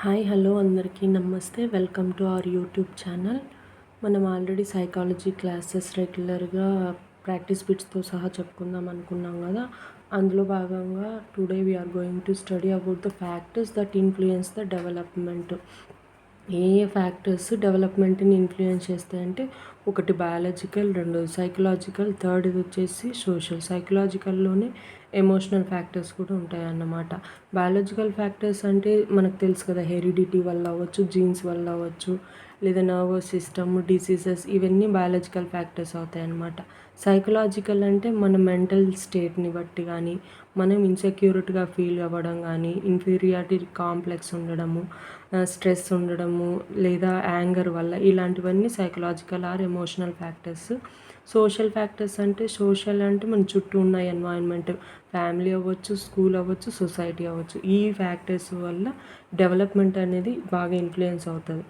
Hi hello అందరికీ నమస్తే. Welcome to our YouTube channel. మనం ఆల్రెడీ సైకాలజీ క్లాసెస్ రెగ్యులర్గా ప్రాక్టీస్ బిట్స్తో సహా చెప్పుకుందాం అనుకున్నాం కదా. అందులో భాగంగా today we're going to study about the factors that influence the development. ఏ ఫ్యాక్టర్స్ డెవలప్మెంట్ని ఇన్ఫ్లుయెన్స్ చేస్తాయంటే, ఒకటి బయాలజికల్, రెండోది సైకలాజికల్, థర్డ్ ఇది వచ్చేసి సోషల్. సైకలాజికల్లోనే ఎమోషనల్ ఫ్యాక్టర్స్ కూడా ఉంటాయన్నమాట. బయాలజికల్ ఫ్యాక్టర్స్ అంటే మనకు తెలుసు కదా, హెరిడిటీ వల్ల అవ్వచ్చు, జీన్స్ వల్ల అవ్వచ్చు, లేదా నర్వస్ సిస్టమ్, డిసీజెస్, ఇవన్నీ బయాలజికల్ ఫ్యాక్టర్స్ అవుతాయి అన్నమాట. సైకలాజికల్ అంటే మన మెంటల్ స్టేట్ని బట్టి కానీ, మనం ఇన్సెక్యూరిటీగా ఫీల్ అవ్వడం కానీ, ఇన్ఫీరియారిటీ కాంప్లెక్స్ ఉండడము, స్ట్రెస్ ఉండడము, లేదా యాంగర్ వల్ల, ఇలాంటివన్నీ psychological are emotional factors. Social factors అంటే మన చుట్టూ ఉన్న ఎన్వైరన్మెంట్, ఫ్యామిలీ అవ్వచ్చు, స్కూల్ అవ్వచ్చు, సొసైటీ అవ్వచ్చు, ఈ ఫ్యాక్టర్స్ వల్ల డెవలప్మెంట్ అనేది బాగా ఇన్ఫ్లుయెన్స్ అవుతుంది.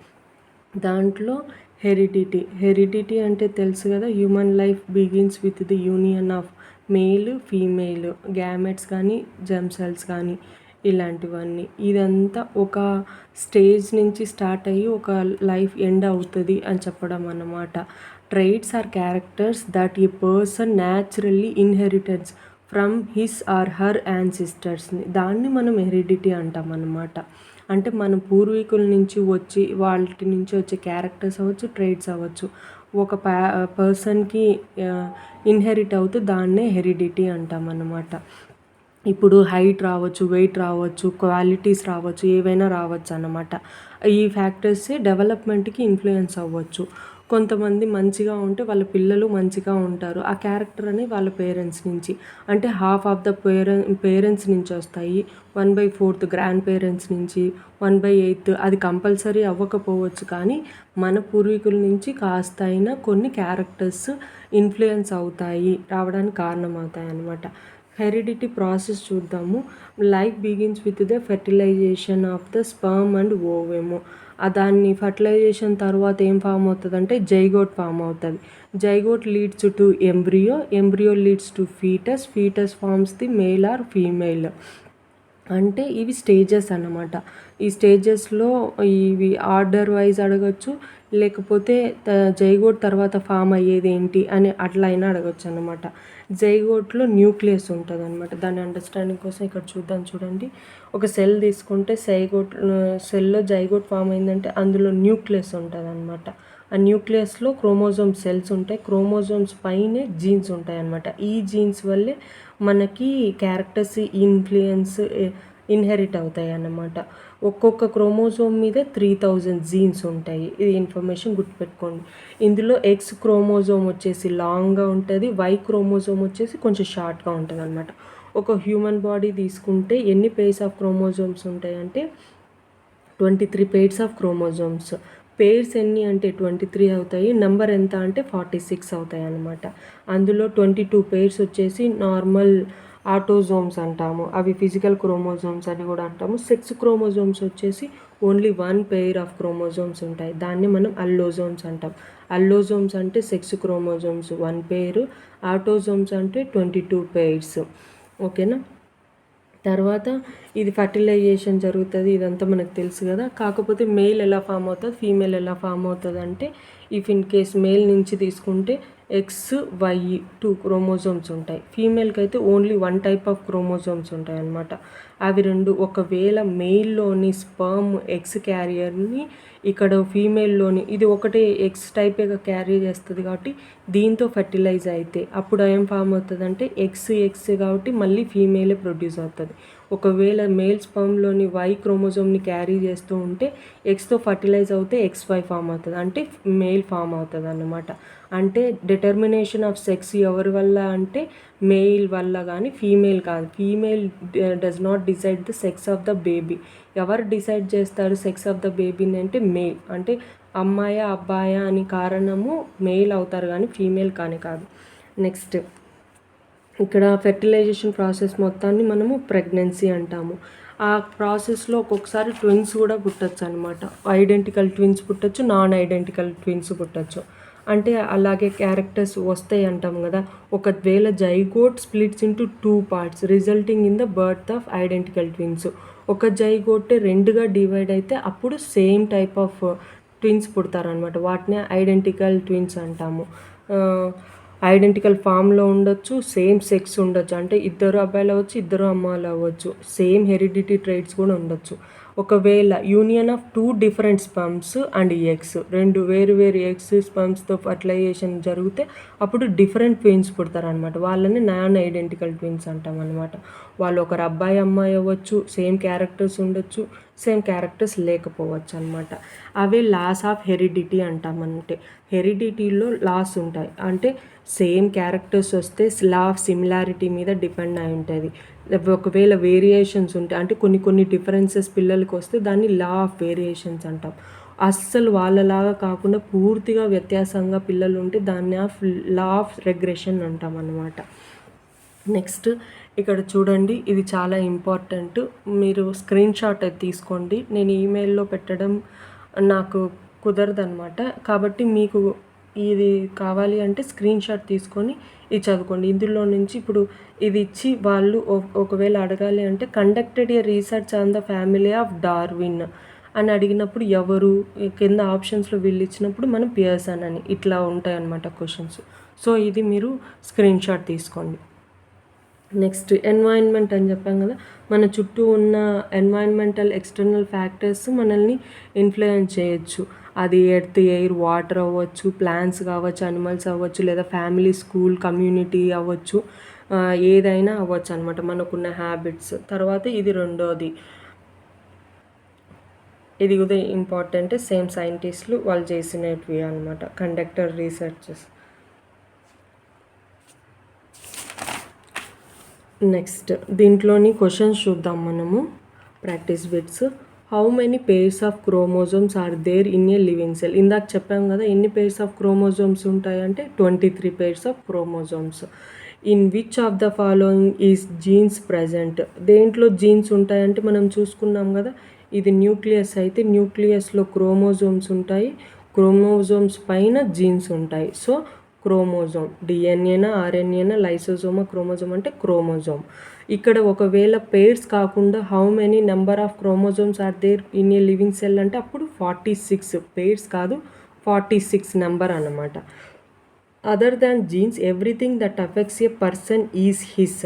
దాంట్లో హెరిడిటీ అంటే తెలుసు కదా, human life begins with the union of male female gametes కానీ, జెమ్ సెల్స్ కానీ, ఇలాంటివన్నీ. ఇదంతా ఒక స్టేజ్ నుంచి స్టార్ట్ అయ్యి ఒక లైఫ్ ఎండ్ అవుతుంది అని చెప్పడం అన్నమాట. Traits are characters that a person naturally inheritance from his or her యాన్సిస్టర్స్ని, దాన్ని మనం హెరిడిటీ అంటాం అన్నమాట. అంటే మన పూర్వీకుల నుంచి వాటి నుంచి వచ్చే క్యారెక్టర్స్ అవ్వచ్చు, ట్రైట్స్ అవ్వచ్చు, ఒక పర్సన్కి ఇన్హెరిట్ అవుతూ దాన్నే హెరిడిటీ అంటాం అన్నమాట. ఇప్పుడు హైట్ రావచ్చు, వెయిట్ రావచ్చు, క్వాలిటీస్ రావచ్చు, ఏవైనా రావచ్చు అన్నమాట. ఈ ఫ్యాక్టర్సే డెవలప్మెంట్కి ఇన్ఫ్లుయెన్స్ అవ్వచ్చు. కొంతమంది మంచిగా ఉంటే వాళ్ళ పిల్లలు మంచిగా ఉంటారు. ఆ క్యారెక్టర్ అని వాళ్ళ పేరెంట్స్ నుంచి, అంటే హాఫ్ ఆఫ్ ద పేరెంట్స్ నుంచి వస్తాయి, 1/4 గ్రాండ్ పేరెంట్స్ నుంచి, 1/8 అది కంపల్సరీ అవ్వకపోవచ్చు, కానీ మన పూర్వీకుల నుంచి కాస్త అయినా కొన్ని క్యారెక్టర్స్ ఇన్ఫ్లుయెన్స్ రావడానికి కారణమవుతాయి అన్నమాట. హెరిడిటీ ప్రాసెస్ చూద్దాము. Life begins with the fertilisation of the sperm and ovum. దాన్ని ఫర్టిలైజేషన్ తర్వాత ఏం ఫామ్ అవుతుంది అంటే జైగోట్ ఫామ్ అవుతుంది. Zygote leads to embryo leads to foetus forms the male or female. అంటే ఇవి స్టేజెస్ అన్నమాట. ఈ స్టేజెస్లో ఇవి ఆర్డర్ వైజ్ అడగచ్చు, లేకపోతే జైగోట్ తర్వాత ఫామ్ అయ్యేది ఏంటి అని అట్లా అయినా అడగచ్చు అన్నమాట. జైగోట్లో న్యూక్లియస్ ఉంటుంది అనమాట. దాని అండర్స్టాండింగ్ కోసం ఇక్కడ చూడండి. ఒక సెల్ తీసుకుంటే సెల్లో జైగోట్ ఫామ్ అయిందంటే అందులో న్యూక్లియస్ ఉంటుంది అనమాట. ఆ న్యూక్లియస్లో క్రోమోజోమ్ సెల్స్ ఉంటాయి. క్రోమోజోమ్స్ పైనే జీన్స్ ఉంటాయి అన్నమాట. ఈ జీన్స్ వల్లే మనకి క్యారెక్టర్స్ ఇన్హెరిట్ అవుతాయి అన్నమాట. ఒక్కొక్క క్రోమోజోమ్ మీద 3000 జీన్స్ ఉంటాయి. ఇది ఇన్ఫర్మేషన్ గుర్తుపెట్టుకోండి. ఇందులో ఎక్స్ క్రోమోజోమ్ వచ్చేసి లాంగ్గా ఉంటుంది, వై క్రోమోజోమ్ వచ్చేసి కొంచెం షార్ట్గా ఉంటుంది అనమాట. ఒక హ్యూమన్ బాడీ తీసుకుంటే ఎన్ని పెయిర్స్ ఆఫ్ క్రోమోజోమ్స్ ఉంటాయంటే 23 పెయిర్స్ ఆఫ్ క్రోమోజోమ్స్. పెయిర్స్ ఎన్ని అంటే 23 అవుతాయి, నెంబర్ ఎంత అంటే 46 అవుతాయి అన్నమాట. అందులో 22 పెయిర్స్ వచ్చేసి నార్మల్ ఆటోజోమ్స్ అంటాము, అవి ఫిజికల్ క్రోమోజోమ్స్ అని కూడా అంటాము. సెక్స్ క్రోమోజోమ్స్ వచ్చేసి ఓన్లీ 1 పెయిర్ ఆఫ్ క్రోమోజోమ్స్ ఉంటాయి, దాన్ని మనం అల్లోజోమ్స్ అంటాం. అల్లోజోమ్స్ అంటే సెక్స్ క్రోమోజోమ్స్ 1 పెయిర్, ఆటోజోమ్స్ అంటే 22 పెయిర్స్. ఓకేనా. తర్వాత ఇది ఫర్టిలైజేషన్ జరుగుతుంది, ఇదంతా మనకు తెలుసు కదా. కాకపోతే మేల్ ఎలా ఫామ్ అవుతుంది, ఫీమేల్ ఎలా ఫామ్ అవుతుంది అంటే, ఇఫ్ ఇన్ కేస్ మేల్ నుంచి తీసుకుంటే XY 2 క్రోమోజోమ్స్ ఉంటాయి. ఫీమేల్కి అయితే ఓన్లీ 1 టైప్ ఆఫ్ క్రోమోజోమ్స్ ఉంటాయి అన్నమాట. అవి రెండు, ఒకవేళ మేల్లోని స్పర్మ్ ఎక్స్ క్యారియర్ని ఇక్కడ ఫీమేల్లోని ఇది ఒకటే ఎక్స్ టైపేగా క్యారీ చేస్తుంది కాబట్టి దీంతో ఫెర్టిలైజ్ అయితే అప్పుడు ఏం ఫామ్ అవుతుంది అంటే ఎక్స్ కాబట్టి మళ్ళీ ఫీమేలే ప్రొడ్యూస్ అవుతుంది. ఒకవేళ మేల్ స్పర్మ్లోని వై క్రోమోజోమ్ని క్యారీ చేస్తూ ఉంటే ఎక్స్తో ఫర్టిలైజ్ అవుతే XY ఫామ్ అవుతుంది, అంటే మేల్ ఫామ్ అవుతుంది అన్నమాట. అంటే డిటర్మినేషన్ ఆఫ్ సెక్స్ ఎవరి వల్ల అంటే మేల్ వల్ల కానీ ఫీమేల్ కాదు. Female does not decide the sex of the baby. ఎవరు డిసైడ్ చేస్తారు సెక్స్ ఆఫ్ ద బేబీని అంటే మేల్. అంటే అమ్మాయా అబ్బాయా అని కారణము మేల్ అవుతారు కానీ ఫీమేల్ కానీ కాదు. నెక్స్ట్ ఇక్కడ ఫెర్టిలైజేషన్ ప్రాసెస్ మొత్తాన్ని మనము ప్రెగ్నెన్సీ అంటాము. ఆ ప్రాసెస్లో ఒక్కొక్కసారి ట్విన్స్ కూడా పుట్టచ్చు అనమాట. ఐడెంటికల్ ట్విన్స్ పుట్టచ్చు, నాన్ ఐడెంటికల్ ట్విన్స్ పుట్టచ్చు. అంటే అలాగే క్యారెక్టర్స్ వస్తాయి అంటాం కదా. ఒకవేళ zygote splits into 2 parts resulting in the birth of identical twins. ఒక జైగోట్ 2గా డివైడ్ అయితే అప్పుడు సేమ్ టైప్ ఆఫ్ ట్విన్స్ పుడతారనమాట. వాటినే ఐడెంటికల్ ట్విన్స్ అంటాము. ఐడెంటికల్ ఫామ్‌లో ఉండొచ్చు, సేమ్ సెక్స్ ఉండొచ్చు. అంటే ఇద్దరు అబ్బాయిలు అవ్వచ్చు, ఇద్దరు అమ్మాయిలు అవ్వచ్చు. సేమ్ హెరిడిటీ ట్రైట్స్ కూడా ఉండొచ్చు. ఒకవేళ union of 2 different sperms and eggs, 2 వేరు ఎగ్స్ స్పర్మ్స్‌తో ఫర్టిలైజేషన్ జరిగితే అప్పుడు డిఫరెంట్ ట్విన్స్ పుడతారనమాట. వాళ్ళని నాన్ ఐడెంటికల్ ట్విన్స్ అంటామనమాట. వాళ్ళు ఒకరు అబ్బాయి, అమ్మాయి అవ్వచ్చు, సేమ్ క్యారెక్టర్స్ ఉండొచ్చు, సేమ్ క్యారెక్టర్స్ లేకపోవచ్చు అనమాట. అవే లాస్ ఆఫ్ హెరిడిటీ అంటామంటే. హెరిడిటీలో లాస్ ఉంటాయి. అంటే సేమ్ క్యారెక్టర్స్ వస్తే లా ఆఫ్ సిమిలారిటీ మీద డిపెండ్ అయి ఉంటుంది. ఒకవేళ వేరియేషన్స్ ఉంటాయి, అంటే కొన్ని డిఫరెన్సెస్ పిల్లలకి వస్తే దాన్ని లా ఆఫ్ వేరియేషన్స్ అంటాం. అస్సలు వాళ్ళలాగా కాకుండా పూర్తిగా వ్యత్యాసంగా పిల్లలు ఉంటే దాన్ని లా ఆఫ్ రెగ్రెషన్ అంటాం అన్నమాట. నెక్స్ట్ ఇక్కడ చూడండి, ఇది చాలా ఇంపార్టెంట్. మీరు స్క్రీన్ షాట్ అయితే తీసుకోండి. నేను ఈమెయిల్లో పెట్టడం నాకు కుదరదనమాట. కాబట్టి మీకు ఇది కావాలి అంటే స్క్రీన్ షాట్ తీసుకొని ఇది చదువుకోండి. ఇందులో నుంచి ఇప్పుడు ఇది ఇచ్చి వాళ్ళు ఒకవేళ అడగాలి అంటే conducted a research on the family of Darwin అని అడిగినప్పుడు ఎవరు, కింద ఆప్షన్స్లో వీళ్ళు ఇచ్చినప్పుడు మనం పియర్సన్ అని ఇట్లా ఉంటాయి అన్నమాట క్వశ్చన్స్. సో ఇది మీరు స్క్రీన్ షాట్ తీసుకోండి. నెక్స్ట్ ఎన్వైరన్మెంట్ అని చెప్పాం కదా. మన చుట్టూ ఉన్న ఎన్వైరన్మెంటల్ ఎక్స్టర్నల్ ఫ్యాక్టర్స్ మనల్ని ఇన్ఫ్లుయెన్స్ చేయొచ్చు. అది ఎర్త్, ఎయిర్, వాటర్ అవ్వచ్చు, ప్లాంట్స్ కావచ్చు, అనిమల్స్ అవ్వచ్చు, లేదా ఫ్యామిలీ, స్కూల్, కమ్యూనిటీ అవ్వచ్చు, ఏదైనా అవ్వచ్చు అనమాట, మనకున్న హ్యాబిట్స్. తర్వాత ఇది రెండోది, ఇది కూడా ఇంపార్టెంట్. సేమ్ సైంటిస్టులు వాళ్ళు చేసినవి అనమాట, కండక్టర్ రీసెర్చెస్. నెక్స్ట్ దీంట్లోని క్వశ్చన్స్ చూద్దాం మనము, practice bits. How many pairs of chromosomes are there in a living cell? ఇందాక చెప్పాం కదా ఎన్ని పేర్స్ ఆఫ్ క్రోమోజోమ్స్ ఉంటాయంటే 23 pairs of chromosomes. In which of the following is genes present? దేంట్లో genes ఉంటాయంటే మనం చూసుకున్నాం కదా, ఇది న్యూక్లియస్ అయితే న్యూక్లియస్లో క్రోమోజోమ్స్ ఉంటాయి, క్రోమోజోమ్స్ పైన జీన్స్ ఉంటాయి. సో క్రోమోజోమ్, డిఎన్ఏనా, ఆర్ఎన్ఏనా, లైసోజోమా, క్రోమోజోమ్ అంటే క్రోమోజోమ్. ఇక్కడ ఒకవేళ పేర్స్ కాకుండా how many number of chromosomes are there in a living cell అంటే అప్పుడు 46. పేర్స్ కాదు, 46 నెంబర్ అన్నమాట. Other than genes everything that affects a person is his.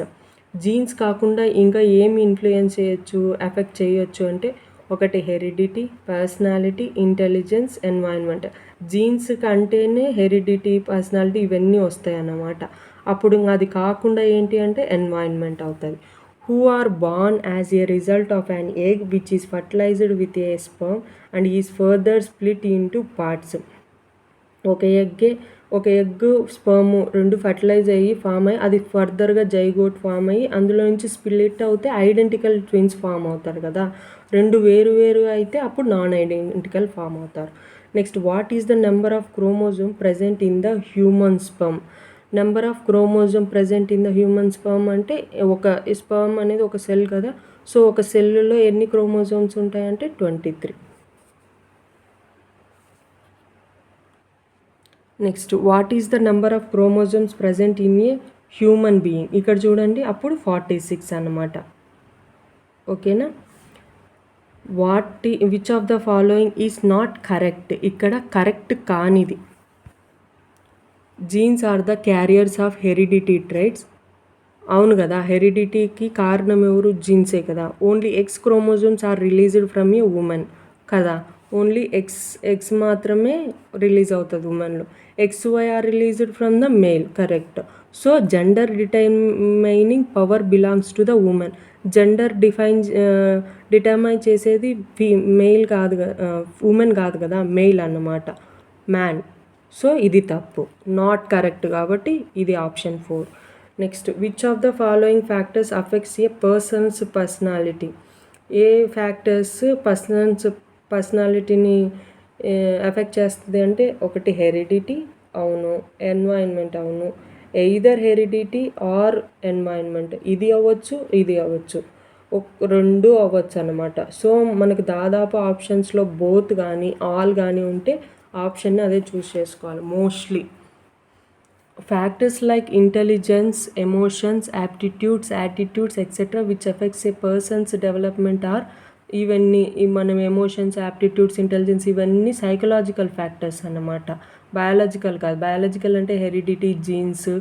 Genes కాకుండా ఇంకా ఏమి ఇన్ఫ్లుయెన్స్ చేయొచ్చు, ఎఫెక్ట్ చేయొచ్చు అంటే ఒకటి heredity, personality, intelligence, environment. Genes కంటేనే హెరిడిటీ, పర్సనాలిటీ ఇవన్నీ వస్తాయి అన్నమాట. అప్పుడు అది కాకుండా ఏంటి అంటే ఎన్వైరన్మెంట్ అవుతుంది. Who are born as a result of an egg which is fertilised with a sperm and is further split into parts. ఒక ఎగ్ స్పర్మ్ 2 ఫర్టిలైజ్ అయ్యి ఫామ్ అయ్యి అది ఫర్దర్గా జైగోట్ ఫామ్ అయ్యి అందులో నుంచి స్ప్లిట్ అవుతే ఐడెంటికల్ ట్విన్స్ ఫామ్ అవుతారు కదా. 2 వేరు అయితే అప్పుడు నాన్ ఐడెంటికల్ ఫామ్ అవుతారు. Next, what is the number of chromosome present in the human sperm? Number of chromosome present in the human sperm అంటే ఒక స్పర్మ్ అనేది ఒక సెల్ కదా. సో ఒక సెల్లో ఎన్ని క్రోమోజోమ్స్ ఉంటాయంటే 23. Next, what is the number of chromosomes present in a human being? ఇక్కడ చూడండి అప్పుడు 46 అన్నమాట. ఓకేనా. Which of the following is not correct? ఇక్కడ కరెక్ట్ కానిది, genes are the carriers of heredity traits. అవును కదా, హెరిడిటీకి కారణం ఎవరు? జీన్సే కదా. Only X chromosomes are released from a woman కదా. ఓన్లీ ఎక్స్ మాత్రమే రిలీజ్ అవుతుంది ఉమెన్లో. XY are released from the male, correct. So gender determining power belongs to the women. Gender determine చేసేది మెయిల్ కాదు, ఉమెన్ కాదు కదా, మెయిల్ అన్నమాట, man. So ఇది తప్పు, నాట్ కరెక్ట్, కాబట్టి ఇది option 4. Next, which of the following factors affects A persons personality? A factors పర్సనాలిటీని ఎఫెక్ట్ చేస్తుంది అంటే ఒకటి హెరిడిటీ, అవును. ఎన్వైరన్మెంట్, అవును. ఎయిదర్ హెరిడిటీ ఆర్ ఎన్వైరన్మెంట్, ఇది అవ్వచ్చు, ఇది అవ్వచ్చు, 2 అవ్వచ్చు అన్నమాట. సో మనకు దాదాపు ఆప్షన్స్లో బోత్ కానీ ఆల్ కానీ ఉంటే ఆప్షన్ అదే చూస్ చేసుకోవాలి mostly. Factors like intelligence, emotions, aptitudes, attitudes etcetera which effects a person's development are, ఇవన్నీ మనం ఎమోషన్స్, యాప్టిట్యూడ్స్, ఇంటెలిజెన్స్ ఇవన్నీ సైకలాజికల్ ఫ్యాక్టర్స్ అన్నమాట, బయాలజికల్ కాదు. బయాలజికల్ అంటే హెరిడిటీ, జీన్స్,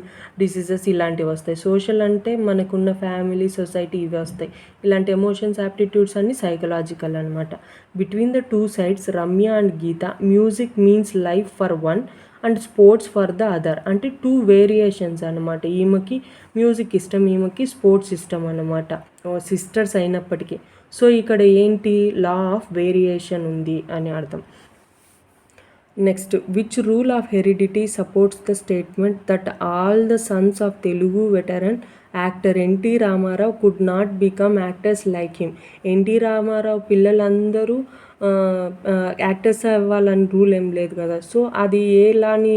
డిసీజెస్ ఇలాంటివి వస్తాయి. సోషల్ అంటే మనకున్న ఫ్యామిలీ, సొసైటీ ఇవి వస్తాయి. ఇలాంటి ఎమోషన్స్, యాప్టిట్యూడ్స్ అన్నీ సైకలాజికల్ అనమాట. Between the two sides Ramya and Geeta, music means life for one and sports for the other. అంటే 2 వేరియేషన్స్ అనమాట. ఈమెకి మ్యూజిక్ ఇష్టం, ఈమెకి స్పోర్ట్స్ ఇష్టం అనమాట, సిస్టర్స్ అయినప్పటికీ. సో ఇక్కడ ఏంటి, లా ఆఫ్ వేరియేషన్ ఉంది అని అర్థం. Next, which rule of heredity supports the statement that all the sons of Telugu veteran actor NT Rama Rao could not become actors like him. NT Rama Rao పిల్లలందరూ యాక్టర్స్ అవ్వాలని రూల్ ఏం లేదు కదా. సో అది ఏ లాని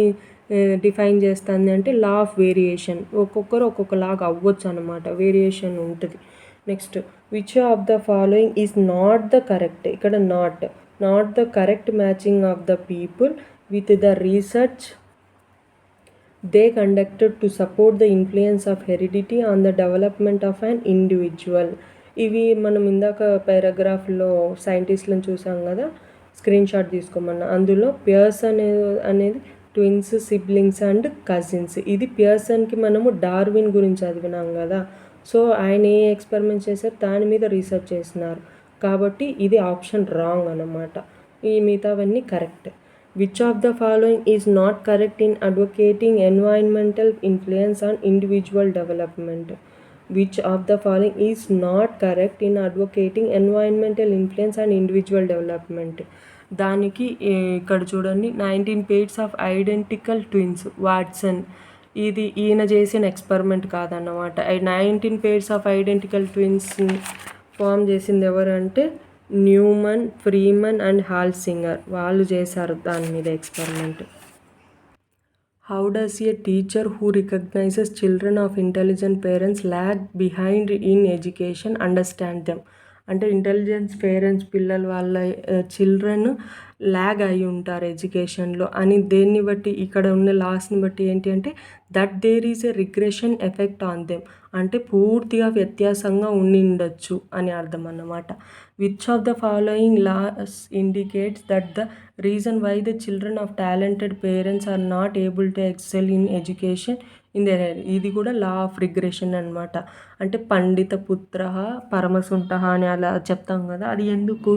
డిఫైన్ చేస్తుంది అంటే లా ఆఫ్ వేరియేషన్. ఒక్కొక్కరు ఒక్కొక్కలాగా అవ్వచ్చు అనమాట, వేరియేషన్ ఉంటుంది. Next, which of the following is not the correct. ఇక్కడ not the correct matching of the people with the research they conducted to support the influence of heredity on the development of an individual. ఇవి మనం ఇందాక పారాగ్రాఫ్లో సైంటిస్ట్లను చూసాం కదా, screen shot తీసుకోమన్నా. అందులో Pearson అనేది twins, siblings and cousins. ఇది పియర్సన్కి మనము Darwin గురించి చదివినాం కదా. సో ఆయన ఏ ఎక్స్పెరిమెంట్ చేశారు, దాని మీద రీసెర్చ్ చేసినారు. కాబట్టి ఇది ఆప్షన్ రాంగ్ అన్నమాట. ఈ మిగతావన్నీ correct. Which of the following is not correct in advocating environmental influence on individual development? Which of the following is not correct in advocating environmental influence on individual development? దానికి ఇక్కడ చూడండి, 19 pairs of identical twins, Watson. ఇది ఈయన చేసిన experiment కాదన్నమాట. 19 pairs of identical twins form చేసింది ఎవరంటే Neumann, Freeman and హాల్సింగర్. వాళ్ళు చేశారు దాని మీద experiment. How does a teacher who recognises children of intelligent parents lag behind in education understand them? అంటే ఇంటెలిజెన్స్ పేరెంట్స్ పిల్లలు వాళ్ళ చిల్డ్రన్ ల్యాగ్ అయి ఉంటారు ఎడ్యుకేషన్లో అని దేన్ని బట్టి, ఇక్కడ ఉన్న లాస్ని బట్టి ఏంటి అంటే that there is a regression effect on them, అంటే పూర్తిగా వ్యత్యాసంగా ఉండొచ్చు అని అర్థం అన్నమాట. Which of the following laws indicates that the reason why the children of talented parents are not able to excel in education in the ఇది కూడా law of regression అనమాట. అంటే పండిత పుత్ర పరమసుంట అని అలా చెప్తాం కదా, అది ఎందుకు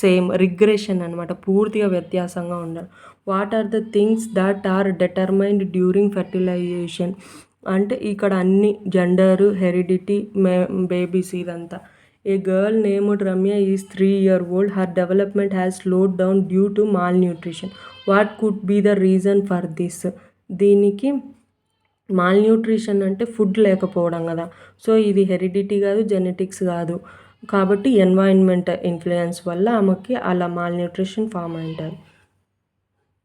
సేమ్ రిగ్రెషన్ అనమాట, పూర్తిగా వ్యత్యాసంగా ఉండడం. What are the things that are determined during fertilisation? అంటే ఇక్కడ అన్ని జెండరు, హెరిడిటీ, బేబీస్ ఇదంతా. A girl named Ramya is 3 years old. Her development has slowed down due to malnutrition. What could be the reason for this? దీనికి malnutrition అంటే food లేకపోవడం కదా. So ఇది heredity కాదు, జెనెటిక్స్ కాదు. కాబట్టి environment influence వల్ల ఆమెకి అలా మాల్ న్యూట్రిషన్ ఫామ్ అయింటుంది.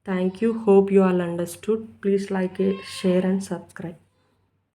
Thank you. Hope you all understood. Please like, share and subscribe.